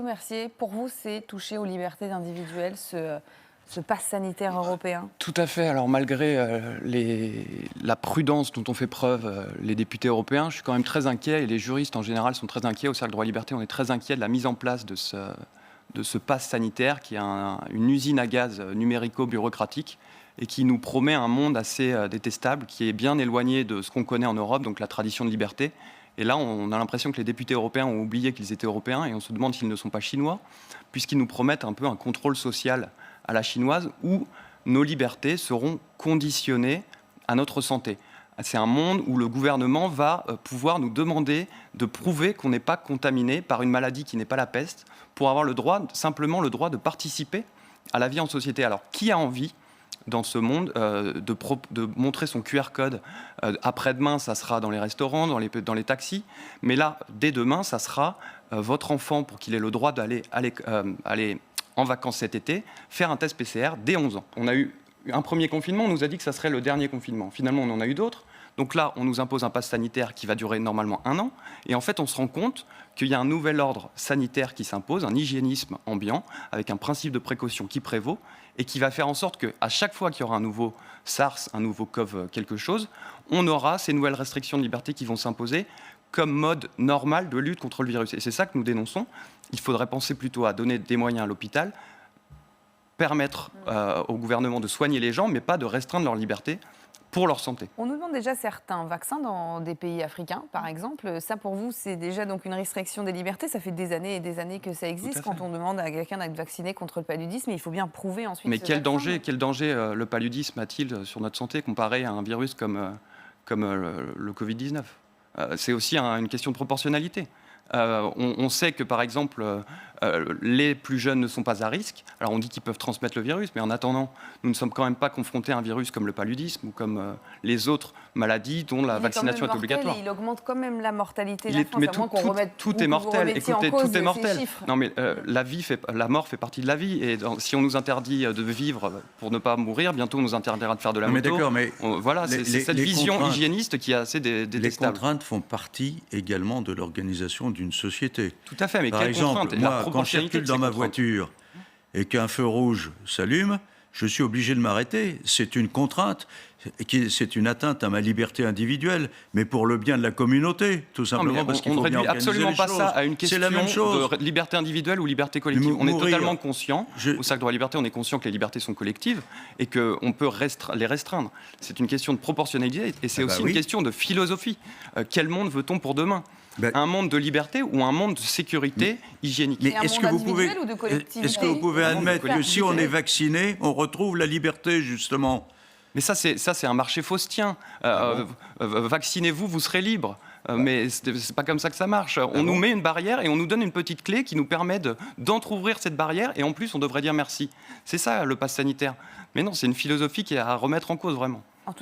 Mercier, pour vous, c'est toucher aux libertés individuelles, ce pass sanitaire européen? Tout à fait. Alors malgré la prudence dont ont fait preuve les députés européens, je suis quand même très inquiet, et les juristes en général sont très inquiets. Au Cercle Droit et Liberté, on est très inquiet de la mise en place de ce pass sanitaire qui est une usine à gaz numérico-bureaucratique et qui nous promet un monde assez détestable, qui est bien éloigné de ce qu'on connaît en Europe, donc la tradition de liberté. Et là, on a l'impression que les députés européens ont oublié qu'ils étaient européens, et on se demande s'ils ne sont pas chinois, puisqu'ils nous promettent un peu un contrôle social à la chinoise, où nos libertés seront conditionnées à notre santé. C'est un monde où le gouvernement va pouvoir nous demander de prouver qu'on n'est pas contaminé par une maladie qui n'est pas la peste, pour avoir simplement le droit de participer à la vie en société. Alors, qui a envie dans ce monde de montrer son QR code? Après-demain, ça sera dans les restaurants, dans les taxis. Mais là, dès demain, ça sera votre enfant, pour qu'il ait le droit d'aller aller en vacances cet été, faire un test PCR dès 11 ans. On a eu un premier confinement, on nous a dit que ça serait le dernier confinement. Finalement, on en a eu d'autres. Donc là, on nous impose un pass sanitaire qui va durer normalement 1 an. Et en fait, on se rend compte qu'il y a un nouvel ordre sanitaire qui s'impose, un hygiénisme ambiant, avec un principe de précaution qui prévaut, et qui va faire en sorte qu'à chaque fois qu'il y aura un nouveau SARS, un nouveau CoV quelque chose, on aura ces nouvelles restrictions de liberté qui vont s'imposer comme mode normal de lutte contre le virus. Et c'est ça que nous dénonçons. Il faudrait penser plutôt à donner des moyens à l'hôpital, permettre au gouvernement de soigner les gens, mais pas de restreindre leur liberté pour leur santé. On nous demande déjà certains vaccins dans des pays africains, par exemple. Ça, pour vous, c'est déjà donc une restriction des libertés. Ça fait des années et des années que ça existe. Quand on demande à quelqu'un d'être vacciné contre le paludisme, il faut bien prouver ensuite. Mais quel danger le paludisme a-t-il sur notre santé comparé à un virus comme le Covid-19 ? C'est aussi une question de proportionnalité. On sait que, par exemple, les plus jeunes ne sont pas à risque. Alors, on dit qu'ils peuvent transmettre le virus, mais en attendant, nous ne sommes quand même pas confrontés à un virus comme le paludisme ou comme les autres maladies dont la vaccination est obligatoire. Il augmente quand même la mortalité de l'enfant. Tout est mortel. Écoutez, tout est mortel. Non, mais la mort fait partie de la vie. Et si on nous interdit de vivre pour ne pas mourir, bientôt on nous interdira de faire de la moto. Voilà, c'est cette vision hygiéniste qui est assez détestable. Les contraintes font partie également de l'organisation d'une société. Tout à fait, mais par exemple, moi, quand je circule dans ma voiture et qu'un feu rouge s'allume, je suis obligé de m'arrêter. C'est une contrainte, c'est une atteinte à ma liberté individuelle, mais pour le bien de la communauté, tout simplement, parce qu'il faut bien organiser les choses. On ne réduit absolument pas ça à une question de liberté individuelle ou liberté collective. On est totalement conscient, au Cercle Droit et Liberté, on est conscient que les libertés sont collectives et qu'on peut les restreindre. C'est une question de proportionnalité et c'est aussi une question de philosophie. Quel monde veut-on pour demain ? Un monde de liberté ou un monde de sécurité hygiénique? Mais est-ce que vous pouvez admettre que si on est vacciné, on retrouve la liberté, justement? Mais ça, c'est un marché faustien. Vaccinez-vous, vous serez libre. Mais c'est pas comme ça que ça marche. On nous met une barrière et on nous donne une petite clé qui nous permet d'entrouvrir cette barrière. Et en plus, on devrait dire merci. C'est ça, le pass sanitaire. Mais non, c'est une philosophie qui est à remettre en cause, vraiment.